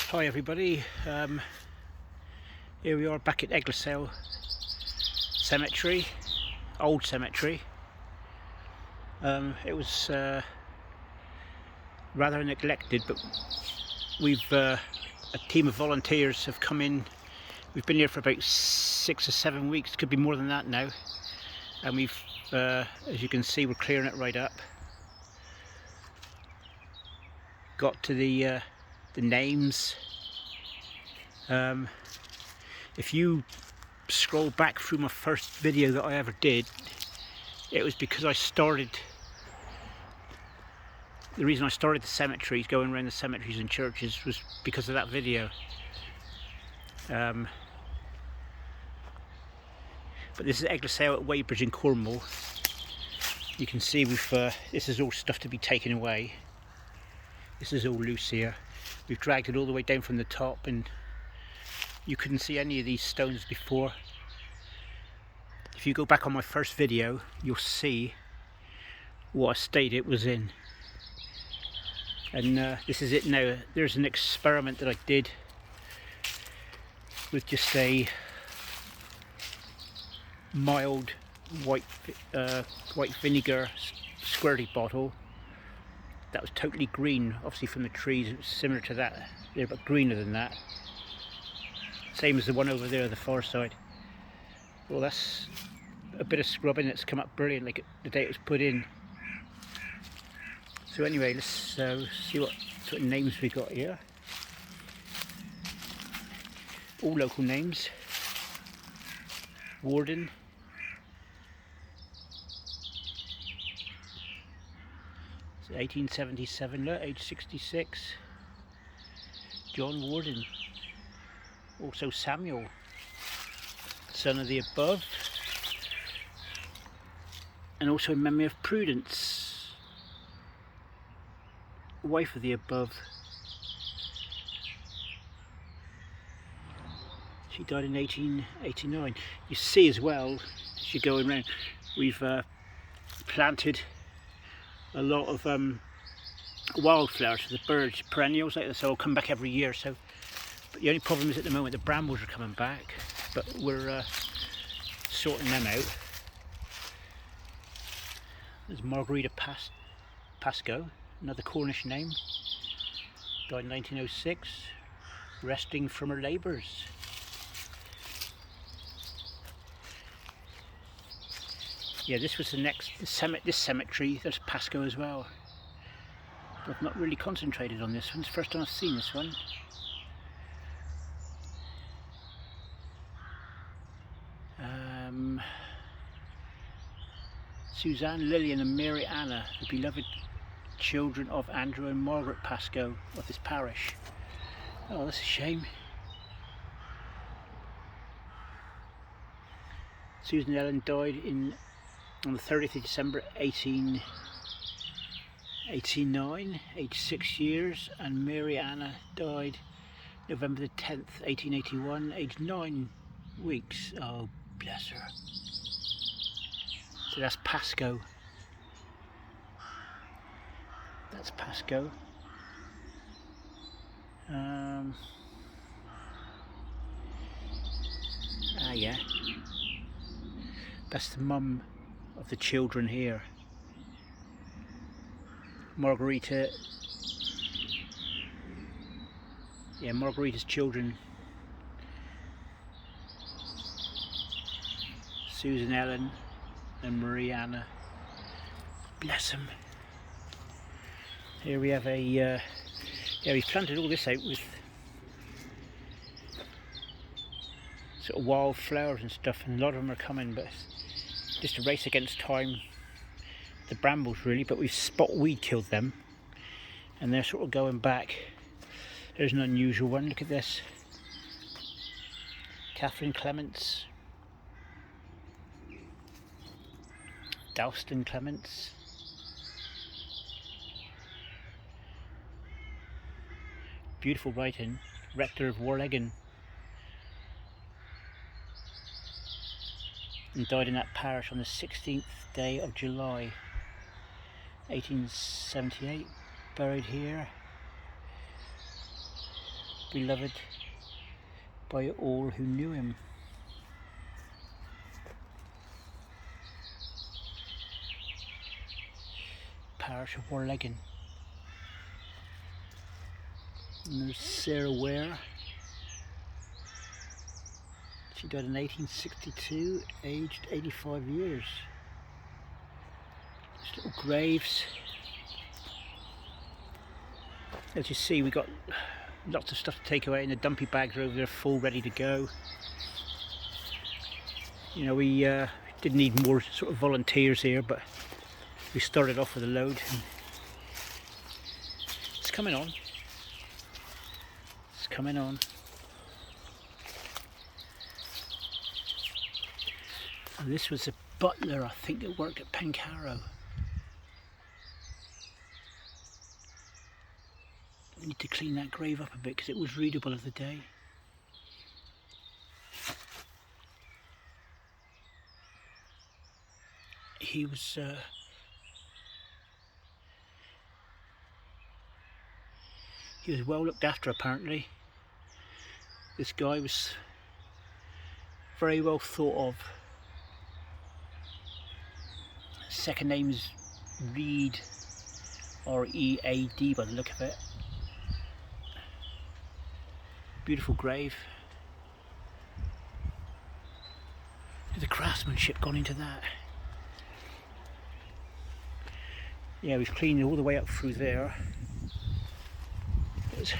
Hi everybody, here we are back at Egloshayle cemetery, old cemetery. It was rather neglected, but we've a team of volunteers have come in. We've been here for about 6 or 7 weeks, could be more than that now, and we've as you can see, we're clearing it right up. Got to the names. If you scroll back through my first video that I ever did, it was because the reason I started the cemeteries, going around the cemeteries and churches, was because of that video. But this is Egloshayle at Weybridge in Cornwall. You can see this is all stuff to be taken away. This is all loose here. We've dragged it all the way down from the top, and you couldn't see any of these stones before. If you go back on my first video, you'll see what a state it was in. And this is it now. There's an experiment that I did with just a mild white vinegar squirty bottle that was totally green, obviously from the trees. It was similar to that there, but greener than that. Same as the one over there, the far side. Well, that's a bit of scrubbing that's come up brilliant, like the day it was put in. So anyway, let's see what sort of names we got here. All local names. Warden. It's 1877, age 66. John Warden. Also Samuel, son of the above, and also in memory of Prudence, wife of the above. She died in 1889. You see as well, as you're going around, we've planted a lot of wildflowers for the birds, perennials like this. So I'll come back every year. So, but the only problem is at the moment the brambles are coming back, but we're sorting them out. There's Margarita Pascoe, another Cornish name, died in 1906, resting from her labours. Yeah, this was this cemetery, there's Pascoe as well. But I've not really concentrated on this one, it's the first time I've seen this one. Suzanne, Lillian and Mary Anna, the beloved children of Andrew and Margaret Pascoe of this parish. Oh, that's a shame. Susan Ellen died on the 30th of December 1889, aged 6 years, and Mary Anna died November the 10th, 1881, aged 9 weeks. Oh, bless her. So that's Pascoe. That's Pascoe. Yeah. That's the mum of the children here. Margarita. Yeah, Margarita's children. Susan Ellen and Mariana. Bless them. Here we have yeah, we've planted all this out with sort of wild flowers and stuff, and a lot of them are coming, but it's just a race against time. The brambles really, but we've spot weed killed them, and they're sort of going back. There's an unusual one, look at this. Catherine Clements. Dalston Clements. Beautiful writing. Rector of Warleggan. And died in that parish on the 16th day of July 1878. Buried here. beloved by all who knew him. Parish of Warleggin. And there's Sarah Ware. She died in 1862, aged 85 years. There's little graves. As you see, we got lots of stuff to take away, and the dumpy bags are over there full, ready to go. You know, we did need more sort of volunteers here, but we started off with a load. And it's coming on. It's coming on. And this was a butler, I think, that worked at Pencarrow. I need to clean that grave up a bit because it was readable of the day. He was well looked after, apparently. This guy was very well thought of. Second name is Reed, R-E-A-D by the look of it. Beautiful grave. The craftsmanship gone into that. Yeah, we've cleaned all the way up through there. It was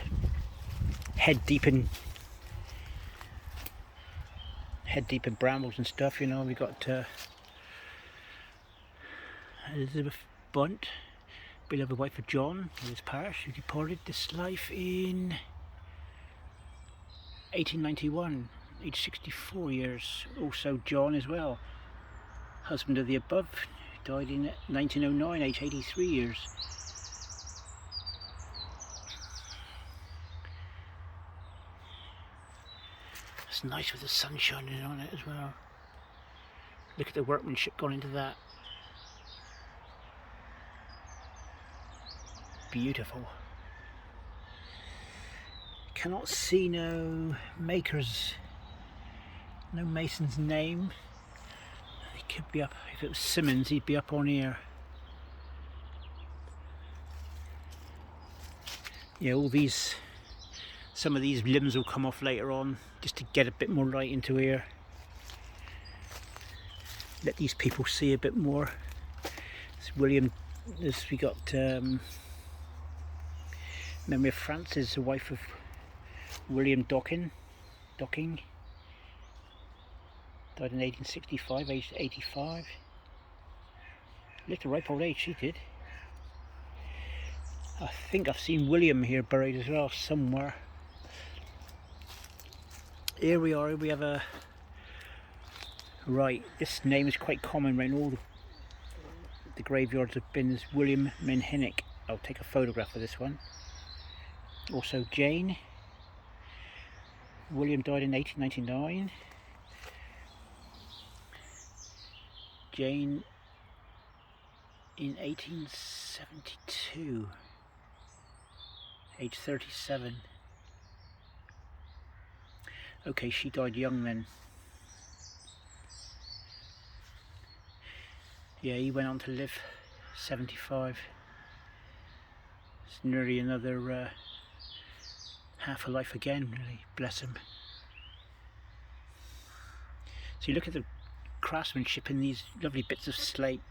head deep in brambles and stuff, you know. We got Elizabeth Bunt, beloved wife of John of his parish, who departed this life in 1891, aged 64 years. Also John as well, husband of the above, died in 1909, aged 83 years. It's nice with the sun shining on it as well. Look at the workmanship gone into that. Beautiful. Cannot see no maker's, no mason's name. He could be up, if it was Simmons, he'd be up on here. Yeah, all these, some of these limbs will come off later on, just to get a bit more light into here. Let these people see a bit more. It's William, we got memory of Frances, the wife of William Docking, died in 1865, aged 85. Lived a ripe old age, she did. I think I've seen William here buried as well, somewhere. Here we are, we have a... Right, this name is quite common around all the graveyards have been, as William Menhinnick. I'll take a photograph of this one. Also Jane. William died in 1899. Jane in 1872, age 37. Okay, she died young then. Yeah, he went on to live 75. It's nearly another half a life again, really, bless him. So you look at the craftsmanship in these lovely bits of slate,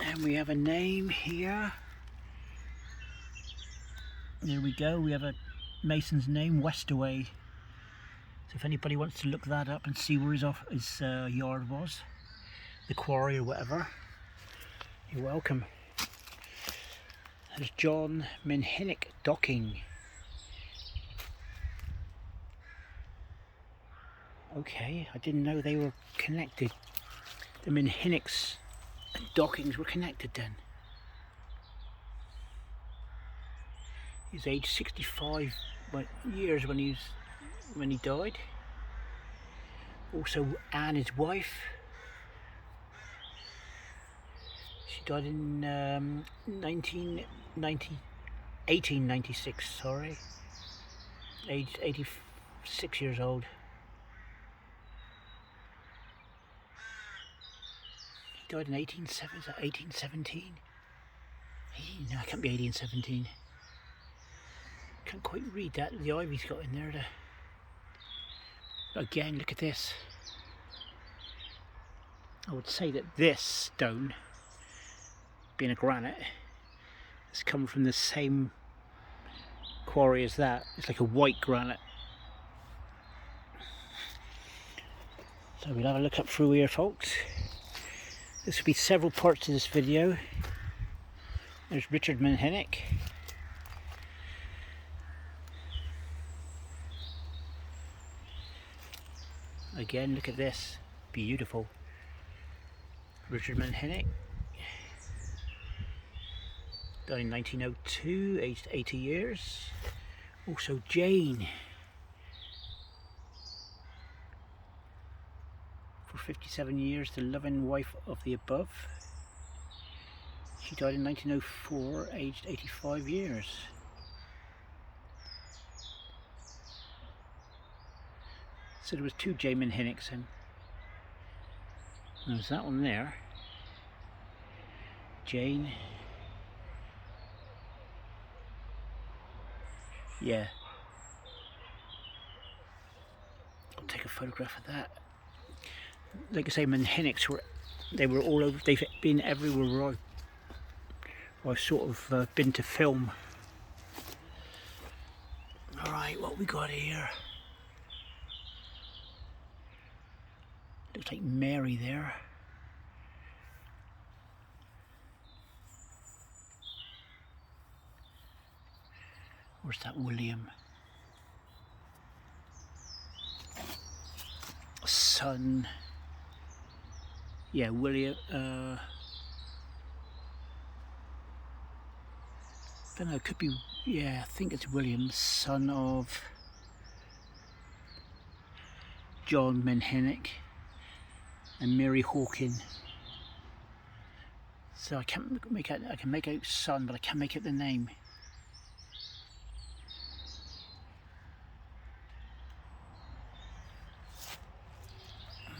and we have a name here. There we go, we have a mason's name, Westaway. So if anybody wants to look that up and see where his yard was, the quarry or whatever, you're welcome. There's John Menhinnick Docking. Okay, I didn't know they were connected. The Menhinnicks and Dockings were connected then. He's aged 65 years when he died. Also Anne, his wife. She died in 1896, sorry. aged 86 years old. He died in 1817? No, it can't be 1817. Can't quite read that, the ivy's got in there. Again, look at this. I would say that this stone, being a granite, has come from the same quarry as that. It's like a white granite. So we'll have a look up through here, folks. This will be several parts to this video. There's Richard Menhennick. Again, look at this. Beautiful. Richard Menhennick. Died in 1902, aged 80 years. Also Jane. For 57 years, the loving wife of the above. She died in 1904, aged 85 years. So there was two Jane Menhennicks then. There's that one there. Jane. Yeah. I'll take a photograph of that. Like I say, Menhennicks were all over. They've been everywhere where I've sort of been to film. All right, what we got here? Looks like Mary there. Where's that William? Son. Yeah, William. I don't know, it could be. Yeah, I think it's William, son of John Menhennick and Mary Hawkin. So I can't make out. I can make out son, but I can't make out the name.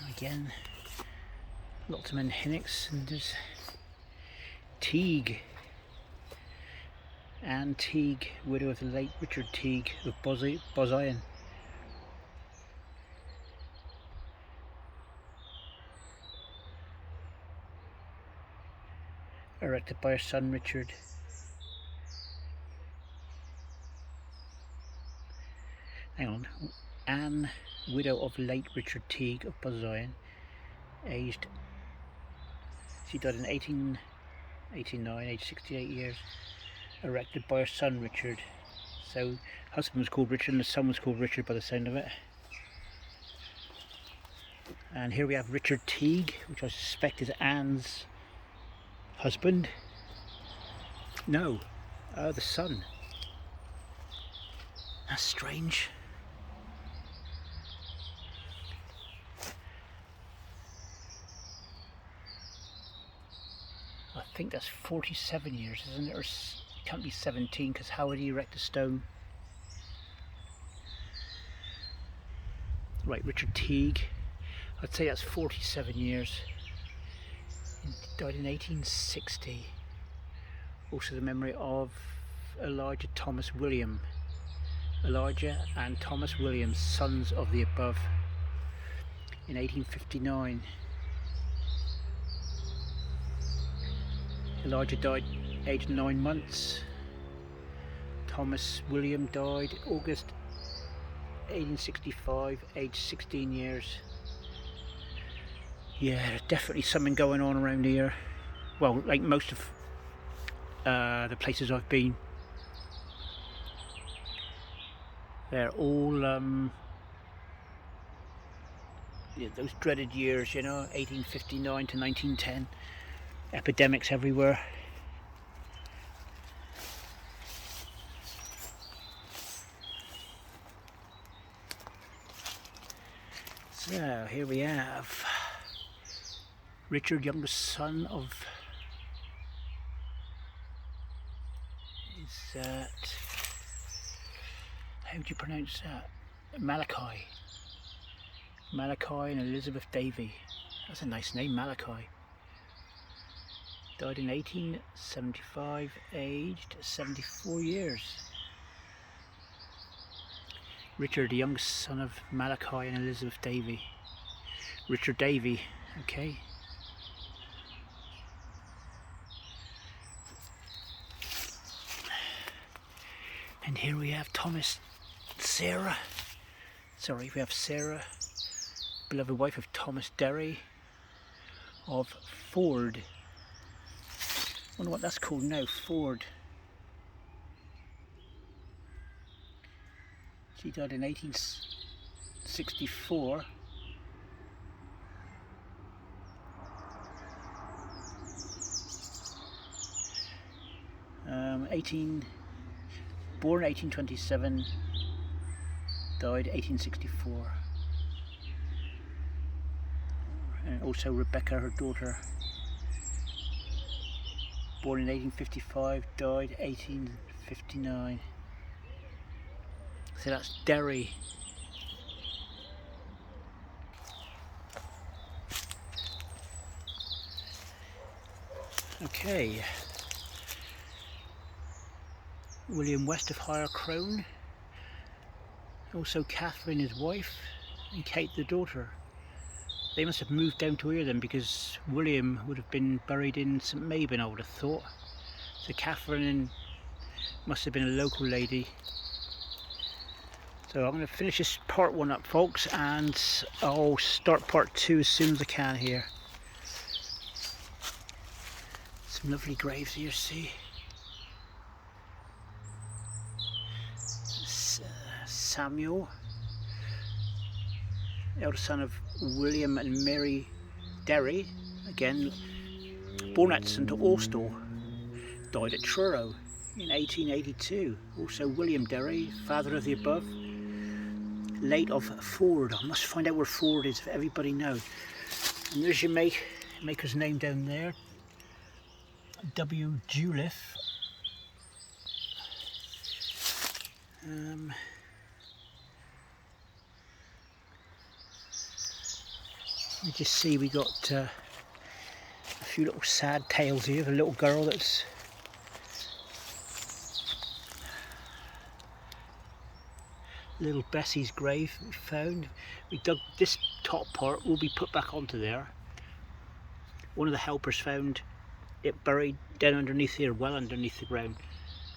Again, lots of Menhennicks, and there's Teague. Anne Teague, widow of the late Richard Teague of Bosian. Erected by her son Richard. Hang on. Anne, widow of late Richard Teague of Bosian, aged. She died in 1889, aged 68 years. Erected by her son Richard. So husband was called Richard and the son was called Richard by the sound of it. And here we have Richard Teague, which I suspect is Anne's husband. No, the son. That's strange. I think that's 47 years, isn't it? Or it can't be 17, because how would he erect a stone? Right, Richard Teague. I'd say that's 47 years. He died in 1860. Also the memory of Elijah Thomas William. Elijah and Thomas Williams, sons of the above, in 1859. Elijah died aged 9 months. Thomas William died August 1865, aged 16 years. Yeah, there's definitely something going on around here. Well, like most of the places I've been. They're all yeah, those dreaded years, you know, 1859 to 1910. Epidemics everywhere. So here we have Richard, youngest son of, is that, how do you pronounce that? Malachi. Malachi and Elizabeth Davy. That's a nice name, Malachi. Died in 1875, aged 74 years. Richard, the youngest son of Malachi and Elizabeth Davy. Richard Davy, okay. And here we have Sarah, beloved wife of Thomas Derry of Ford. Wonder what that's called now, Ford. She died in 1864. Born 1827, died 1864. And also Rebecca, her daughter, born in 1855, died 1859. So that's Derry. Okay. William West of Higher Crone. Also Catherine, his wife, and Kate, the daughter. They must have moved down to here then, because William would have been buried in St Mabon, I would have thought. So Catherine must have been a local lady. So I'm going to finish this part 1 up, folks, and I'll start part 2 as soon as I can here. Some lovely graves here, see. Samuel, eldest son of William and Mary Derry, again born at St Austell, died at Truro in 1882. Also William Derry, father of the above, late of Ford. I must find out where Ford is if everybody knows. And there's your maker's name down there, W. Juliff. You just see we got a few little sad tales here of a little girl that's little Bessie's grave we found. We dug this top part, will be put back onto there. One of the helpers found it buried down underneath here, well underneath the ground.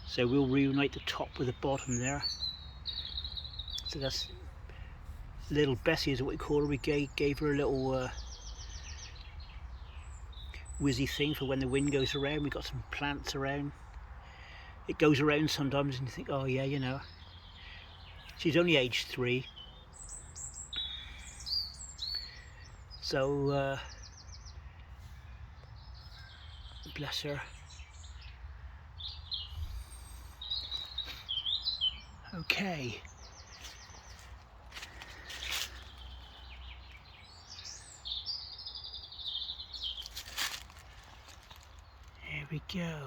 So we'll reunite the top with the bottom there. So that's little Bessie is what we call her. We gave her a little whizzy thing for when the wind goes around. We got some plants around. It goes around sometimes and you think, oh yeah, you know. She's only aged 3. So bless her. Okay. Here we go.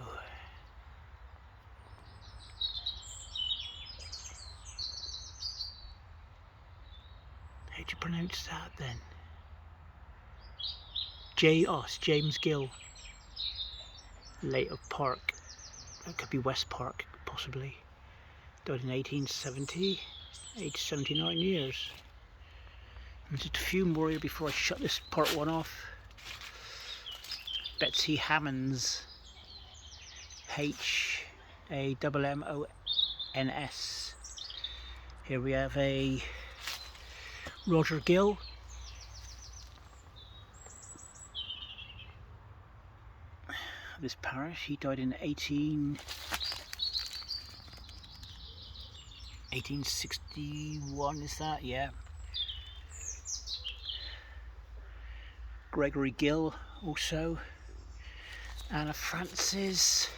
How do you pronounce that then? James Gill. Late of Park. That could be West Park, possibly. Died in 1870, aged 79 years. And just a few more here before I shut this part 1 off. Betsy Hammonds. Hammons. Here we have a Roger Gill. This parish, he died in 1861, is that? Yeah. Gregory Gill also. Anna Francis.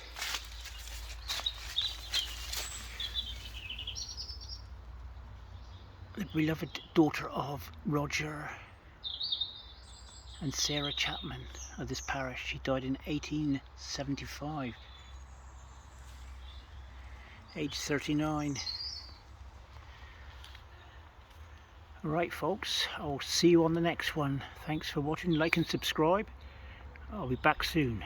The beloved daughter of Roger and Sarah Chapman of this parish. She died in 1875, age 39. Alright folks, I'll see you on the next one. Thanks for watching, like and subscribe. I'll be back soon.